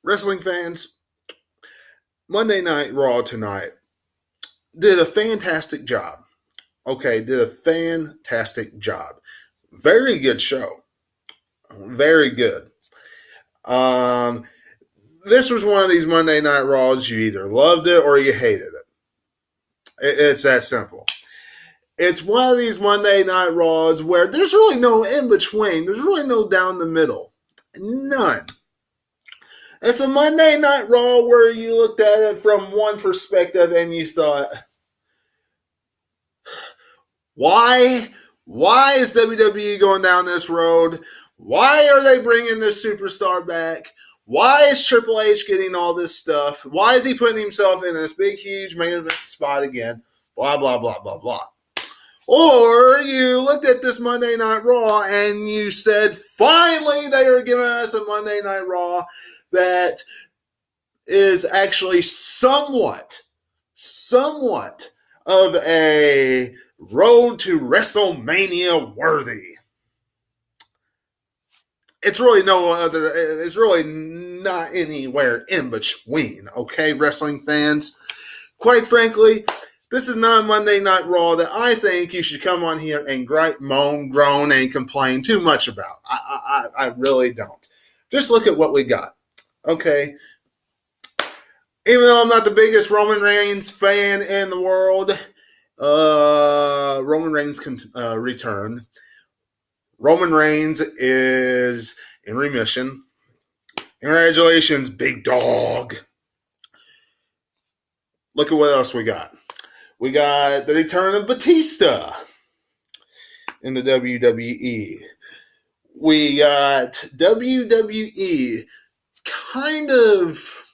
Wrestling fans, Monday Night Raw tonight did a fantastic job. Okay, did a fantastic job. Very good show. Very good. Um, this was one of these Monday Night Raws you either loved it or you hated it. It's that simple. It's one of these Monday Night Raws where there's really no in between. There's really no down the middle. None. It's a Monday Night Raw where you looked at it from one perspective and you thought, why? Why is WWE going down this road? Why are they bringing this superstar back? Why is Triple H getting all this stuff? Why is he putting himself in this big, huge main event spot again? Blah, blah, blah, blah, blah. Or you looked at this Monday Night Raw and you said, finally, they are giving us a Monday Night Raw that is actually somewhat of a road to WrestleMania worthy. It's really it's really not anywhere in between, okay, wrestling fans? Quite frankly, this is not a Monday Night Raw that I think you should come on here and gripe, moan, groan, and complain too much about. I really don't. Just look at what we got, okay? Even though I'm not the biggest Roman Reigns fan in the world, Roman Reigns can return. Roman Reigns is in remission. Congratulations, big dog. Look at what else we got. We got the return of Batista in the WWE. We got WWE kind of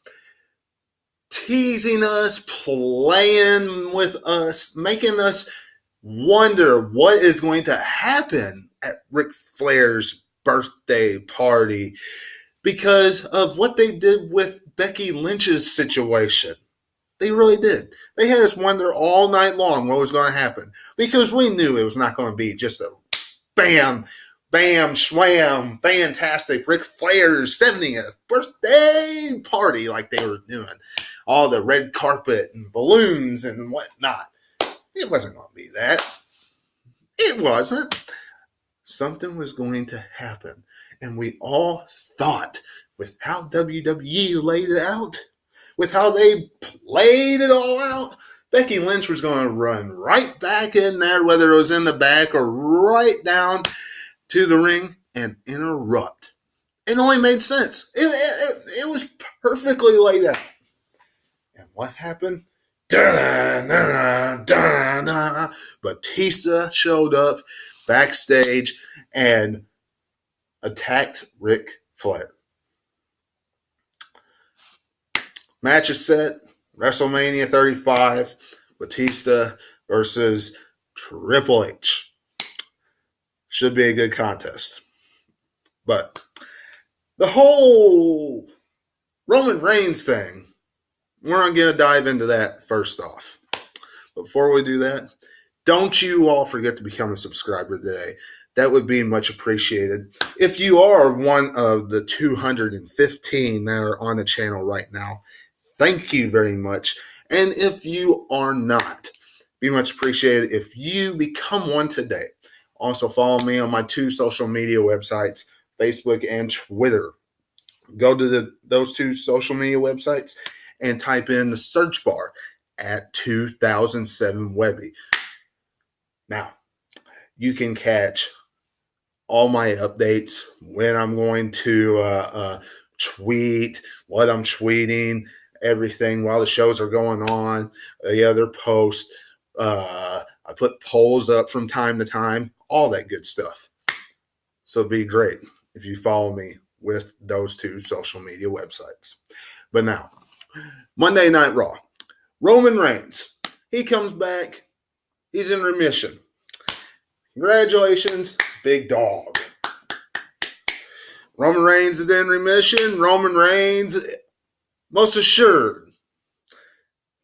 teasing us, playing with us, making us wonder what is going to happen at Ric Flair's birthday party because of what they did with Becky Lynch's situation. They really did. They had us wonder all night long what was going to happen because we knew it was not going to be just a bam, bam, schwam, fantastic Ric Flair's 70th birthday party like they were doing. All the red carpet and balloons and whatnot. It wasn't going to be that. It wasn't. Something was going to happen. And we all thought, with how WWE laid it out, with how they played it all out, Becky Lynch was going to run right back in there, whether it was in the back or right down to the ring and interrupt. It only made sense. It was perfectly laid out. And what happened? Batista showed up backstage and attacked Ric Flair. Match is set. WrestleMania 35. Batista versus Triple H. Should be a good contest. But the whole Roman Reigns thing, we're not going to dive into that first off. Before we do that, don't you all forget to become a subscriber today. That would be much appreciated. If you are one of the 215 that are on the channel right now, thank you very much. And if you are not, be much appreciated if you become one today. Also follow me on my two social media websites, Facebook and Twitter. Go to those two social media websites and type in the search bar at 2007 Webby. Now, you can catch all my updates, when I'm going to tweet, what I'm tweeting, everything while the shows are going on, the other posts. I put polls up from time to time, all that good stuff. So it'd be great if you follow me with those two social media websites. But now, Monday Night Raw. Roman Reigns. He comes back. He's in remission. Congratulations, big dog. Roman Reigns is in remission. Roman Reigns, most assured,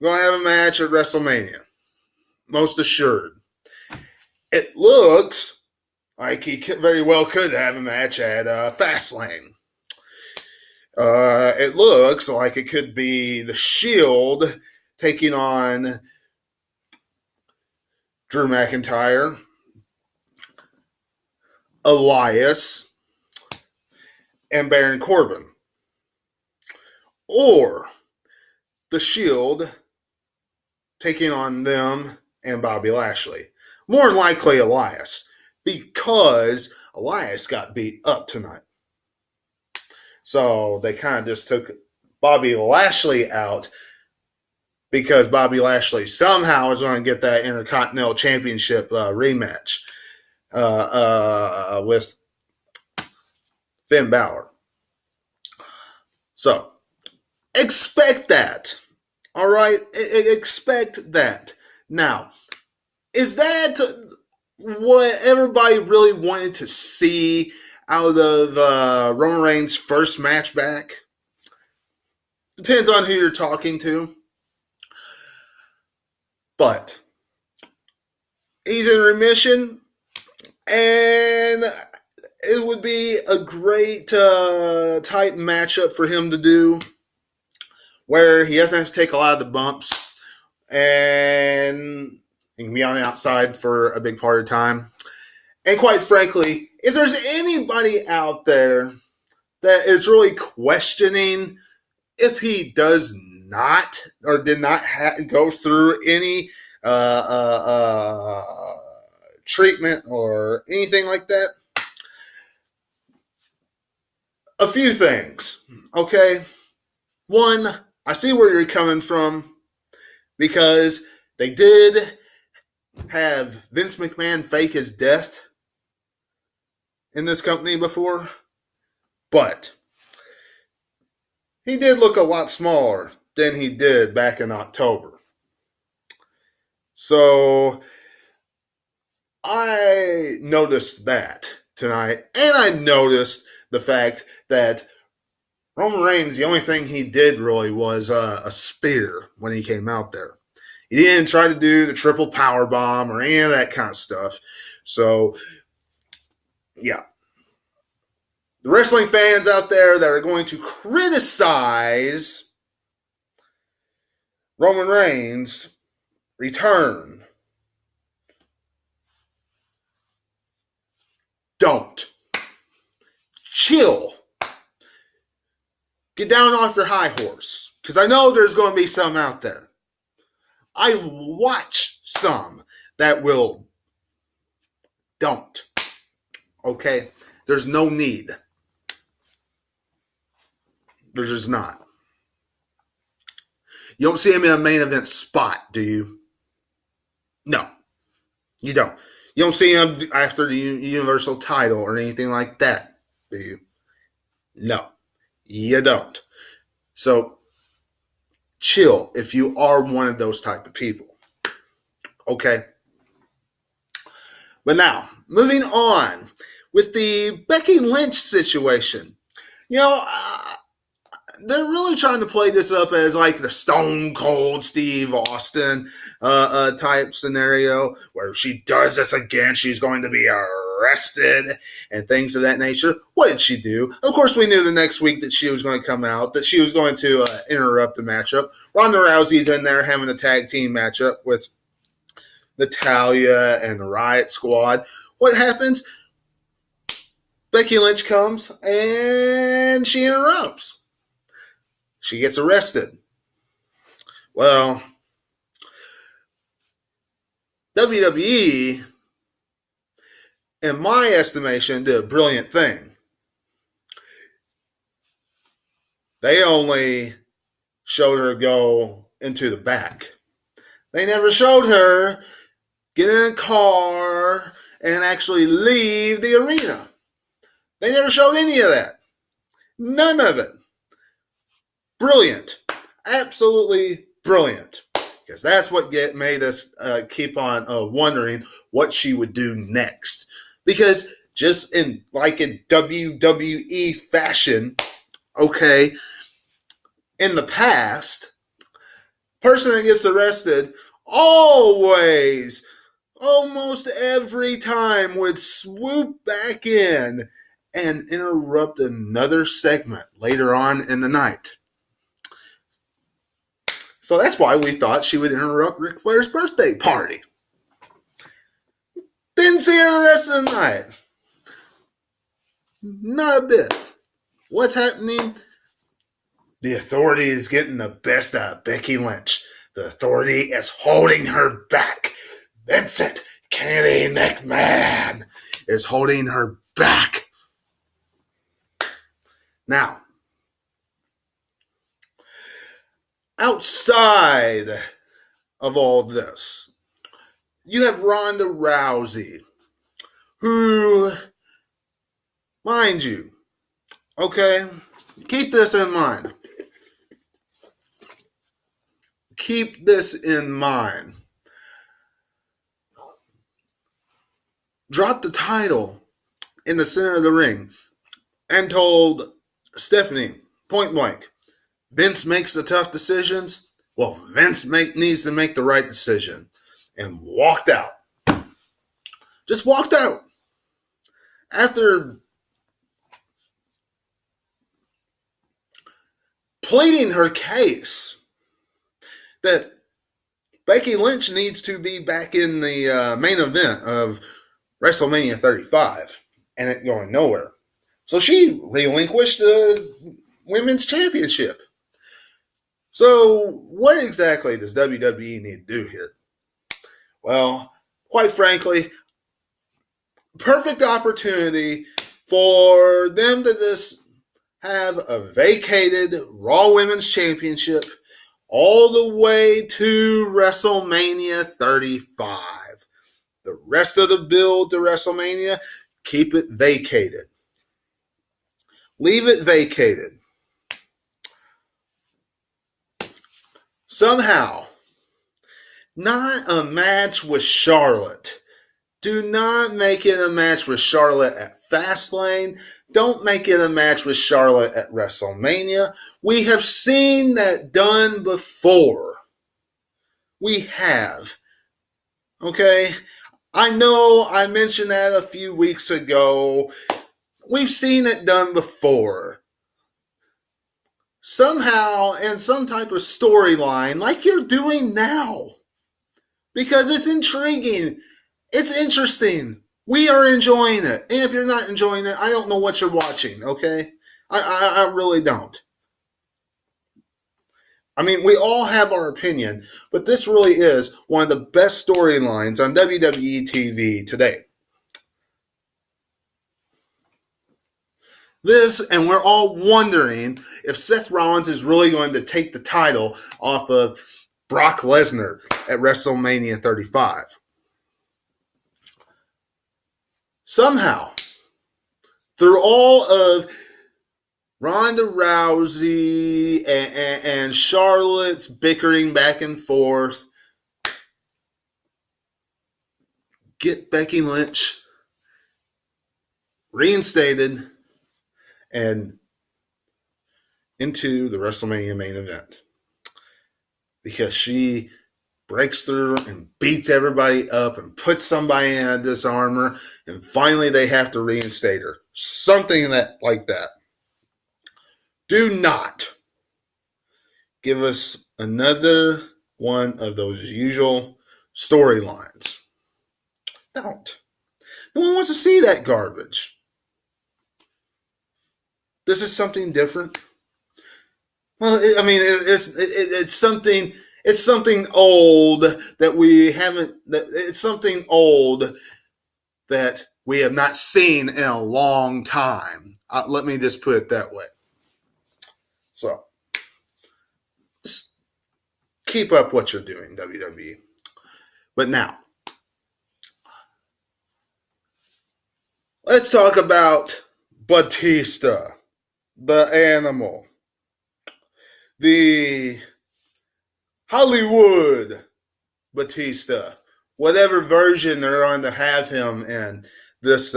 going to have a match at WrestleMania. Most assured. It looks like he very well could have a match at Fastlane. It looks like it could be the Shield taking on Drew McIntyre, Elias, and Baron Corbin. Or the Shield taking on them and Bobby Lashley. More than likely Elias, because Elias got beat up tonight. So they kind of just took Bobby Lashley out because Bobby Lashley somehow is going to get that Intercontinental Championship rematch with Finn Balor. So expect that. All right? Expect that. Now, is that what everybody really wanted to see out of Roman Reigns' first match back? Depends on who you're talking to. But he's in remission, and it would be a great type matchup for him to do where he doesn't have to take a lot of the bumps and he can be on the outside for a big part of the time. And quite frankly, if there's anybody out there that is really questioning if he does not or did not go through any treatment or anything like that, a few things, okay? One, I see where you're coming from because they did have Vince McMahon fake his death in this company before, but he did look a lot smaller than he did back in October. So I noticed that tonight, and I noticed the fact that Roman Reigns, the only thing he did really was a spear when he came out there. He didn't try to do the triple power bomb or any of that kind of stuff. So, yeah. The wrestling fans out there that are going to criticize Roman Reigns' return, don't. Chill. Get down off your high horse. Because I know there's going to be some out there. I watch some that will don't. Okay? There's no need. There's just not. You don't see him in a main event spot, do you? No. You don't. You don't see him after the Universal title or anything like that, do you? No. You don't. So, chill if you are one of those type of people. Okay? But now, moving on with the Becky Lynch situation. You know, they're really trying to play this up as like the Stone Cold Steve Austin type scenario where if she does this again, she's going to be arrested and things of that nature. What did she do? Of course, we knew the next week that she was going to come out, that she was going to interrupt the matchup. Ronda Rousey's in there having a tag team matchup with Natalya and the Riot Squad. What happens? Becky Lynch comes and she interrupts. She gets arrested. Well, WWE, in my estimation, did a brilliant thing. They only showed her go into the back. They never showed her get in a car and actually leave the arena. They never showed any of that. None of it. Brilliant. Absolutely brilliant. Because that's what made us keep on wondering what she would do next. Because just in WWE fashion, okay, in the past, person that gets arrested almost every time would swoop back in and interrupt another segment later on in the night. So that's why we thought she would interrupt Ric Flair's birthday party. Didn't see her the rest of the night. Not a bit. What's happening? The Authority is getting the best of Becky Lynch. The Authority is holding her back. Vincent Kennedy McMahon is holding her back. Now, outside of all this, you have Ronda Rousey, who, mind you, okay, keep this in mind. Keep this in mind. Dropped the title in the center of the ring and told Stephanie, point blank, Vince makes the tough decisions. Well, Vince needs to make the right decision. And walked out. Just walked out. After pleading her case that Becky Lynch needs to be back in the main event of WrestleMania 35 and it going nowhere. So she relinquished the Women's Championship. So what exactly does WWE need to do here? Well, quite frankly, perfect opportunity for them to just have a vacated Raw Women's Championship all the way to WrestleMania 35. The rest of the build to WrestleMania, keep it vacated. Leave it vacated. Somehow, not a match with Charlotte. Do not make it a match with Charlotte at Fastlane. Don't make it a match with Charlotte at WrestleMania. We have seen that done before. We have. Okay? I know I mentioned that a few weeks ago. We've seen it done before. Somehow, in some type of storyline, like you're doing now. Because it's intriguing. It's interesting. We are enjoying it. And if you're not enjoying it, I don't know what you're watching, okay? I really don't. I mean, we all have our opinion, but this really is one of the best storylines on WWE TV today. This, and we're all wondering if Seth Rollins is really going to take the title off of Brock Lesnar at WrestleMania 35. Somehow, through all of Ronda Rousey and Charlotte's bickering back and forth, get Becky Lynch reinstated and into the WrestleMania main event. Because she breaks through and beats everybody up and puts somebody in a disarmor, and finally they have to reinstate her. Something like that. Do not give us another one of those usual storylines. Don't. No one wants to see that garbage. This is something different. Well, it's something. It's something old that we haven't. It's something old that we have not seen in a long time. Let me just put it that way. So, just keep up what you're doing, WWE. But now, let's talk about Batista, the animal, the Hollywood Batista, whatever version they're going to have him in this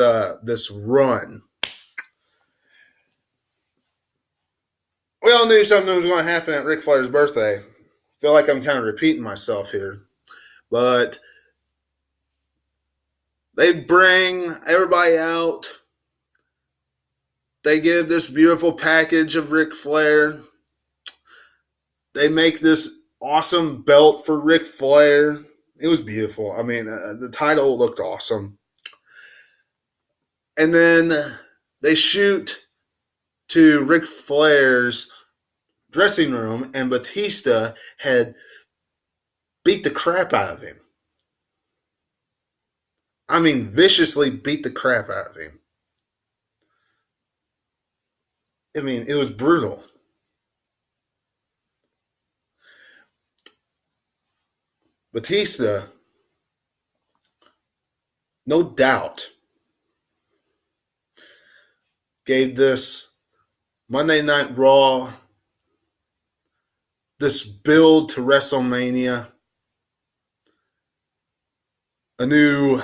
run. We all knew something was going to happen at Ric Flair's birthday. I feel like I'm kind of repeating myself here. But they bring everybody out. They give this beautiful package of Ric Flair. They make this awesome belt for Ric Flair. It was beautiful. I mean, the title looked awesome. And then they shoot to Ric Flair's dressing room, and Batista had beat the crap out of him. I mean, viciously beat the crap out of him. I mean, it was brutal. Batista, no doubt, gave this Monday Night Raw, this build to WrestleMania, a new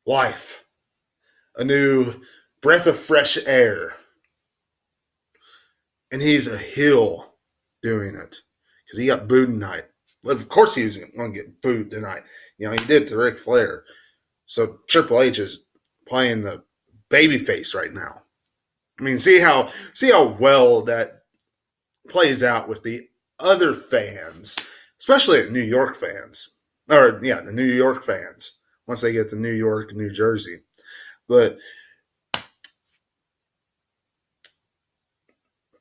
life, a new breath of fresh air. And he's a heel doing it because he got booed tonight. Well, of course he was going to get booed tonight. You know, he did to Ric Flair. So Triple H is playing the babyface right now. I mean, see how well that plays out with the other fans, especially the New York fans. The New York fans, once they get to New York, New Jersey. But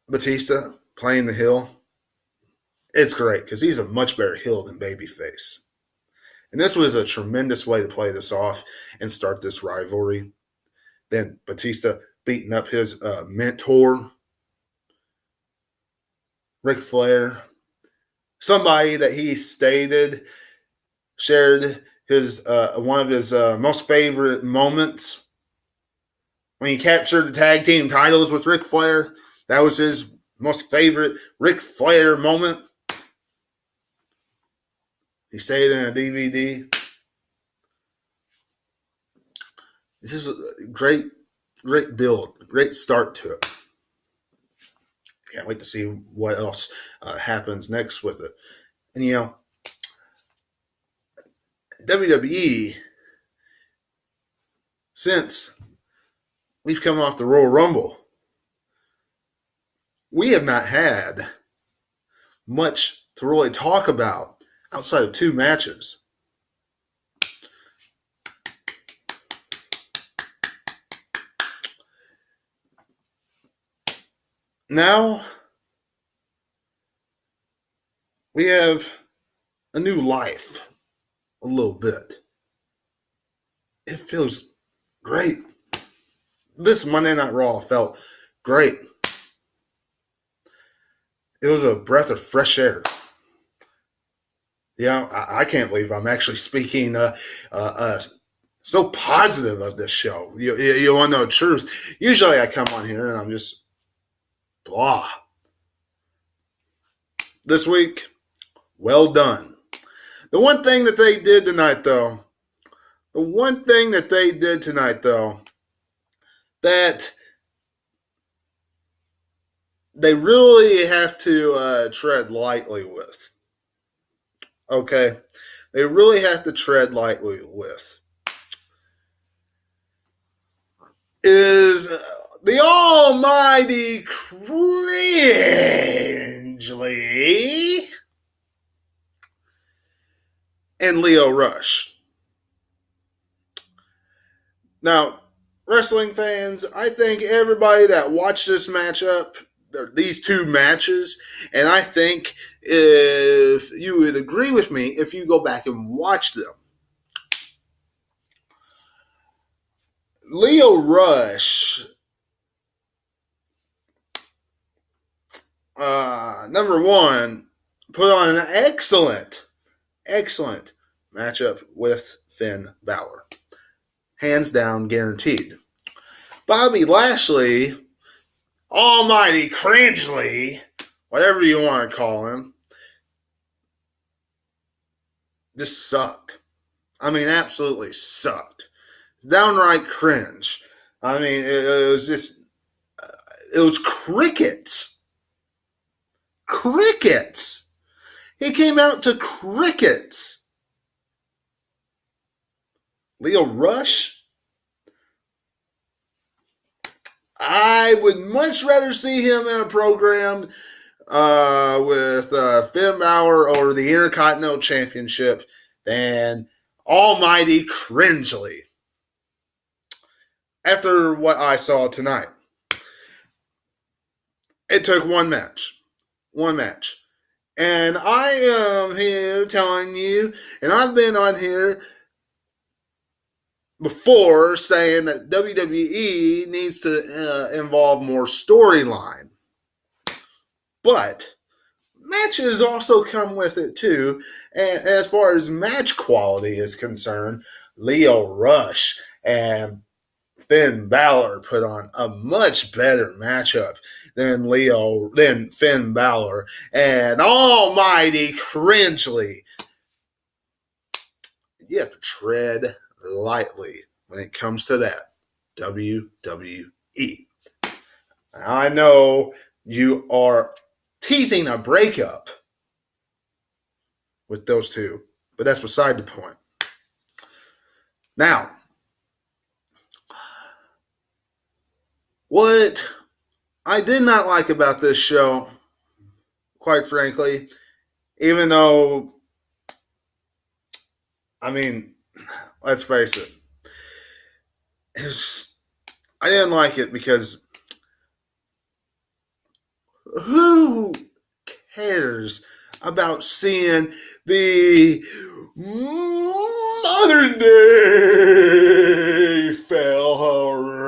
Batista playing the heel, it's great because he's a much better heel than babyface. And this was a tremendous way to play this off and start this rivalry. Then Batista beating up his mentor, Ric Flair, somebody that he shared his one of his most favorite moments when he captured the tag team titles with Ric Flair. That was his most favorite Ric Flair moment. He stayed in a DVD. This is a great build, great start to it. Can't wait to see what else happens next with it. And, you know, WWE, since we've come off the Royal Rumble, we have not had much to really talk about outside of 2 matches. Now, we have a new life, a little bit. It feels great. This Monday Night Raw felt great. It was a breath of fresh air. Yeah, I can't believe I'm actually speaking so positive of this show. You want to know the truth? Usually I come on here and I'm just blah. This week, well done. The one thing that they did tonight, though, that they really have to tread lightly with. Okay? They really have to tread lightly with. Is the almighty Cringely and Lio Rush. Now, wrestling fans, I think everybody that watched this matchup, these 2 matches, and I think if you would agree with me if you go back and watch them, Lio Rush, number one, put on an excellent matchup with Finn Balor. Hands down guaranteed. Bobby Lashley, almighty Cringely, whatever you want to call him, just sucked. I mean, absolutely sucked. Downright cringe. I mean, it was just, it was crickets. Crickets. He came out to crickets. Lio Rush, I would much rather see him in a program with Finn Balor over the Intercontinental Championship than Almighty Cringely. After what I saw tonight, it took one match. One match. And I am here telling you, and I've been on here before saying that WWE needs to involve more storyline. But matches also come with it too. And as far as match quality is concerned, Lio Rush and Finn Balor put on a much better matchup than Finn Balor and Almighty Cringely. You have to tread lightly when it comes to that. WWE. I know you are teasing a breakup with those two, but that's beside the point. Now, what I did not like about this show, quite frankly, even though, I mean, let's face it, I didn't like it because who cares about seeing the modern day Felaja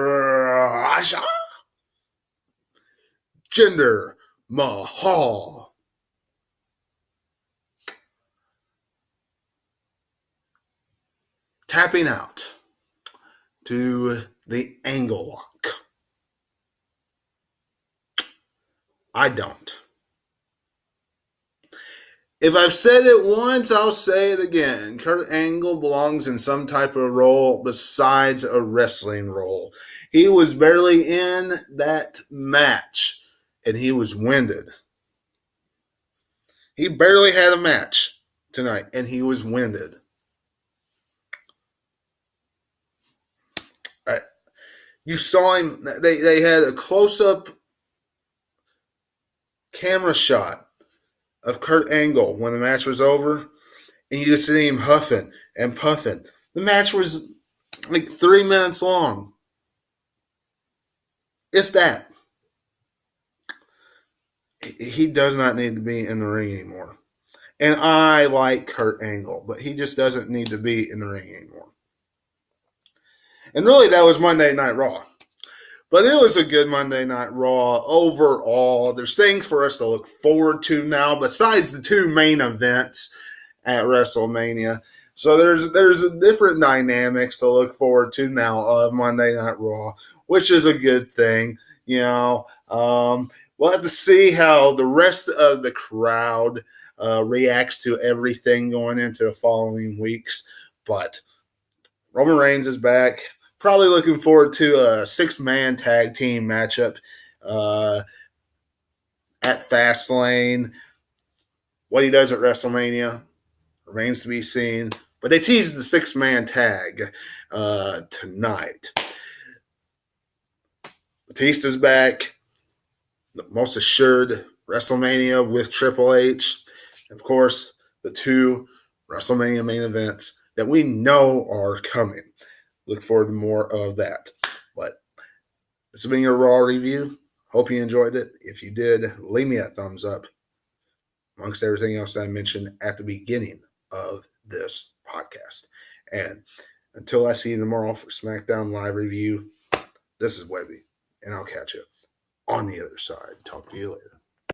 Jinder Mahal tapping out to the angle lock? I don't. If I've said it once, I'll say it again. Kurt Angle belongs in some type of role besides a wrestling role. He was barely in that match, and he was winded. He barely had a match tonight, and he was winded. You saw him. They had a close-up camera shot of Kurt Angle when the match was over, and you just see him huffing and puffing. The match was like 3 minutes long. If that. He does not need to be in the ring anymore. And I like Kurt Angle, but he just doesn't need to be in the ring anymore. And really, that was Monday Night Raw. But it was a good Monday Night Raw overall. There's things for us to look forward to now besides the two main events at WrestleMania. So there's a different dynamics to look forward to now of Monday Night Raw, which is a good thing. You know, we'll have to see how the rest of the crowd reacts to everything going into the following weeks. But Roman Reigns is back. Probably looking forward to a 6-man tag team matchup at Fastlane. What he does at WrestleMania remains to be seen. But they teased the 6-man tag tonight. Batista's back. The most assured WrestleMania with Triple H. Of course, the two WrestleMania main events that we know are coming. Look forward to more of that. But this has been your Raw review. Hope you enjoyed it. If you did, leave me a thumbs up amongst everything else that I mentioned at the beginning of this podcast. And until I see you tomorrow for SmackDown Live review, this is Webby, and I'll catch you on the other side. Talk to you later.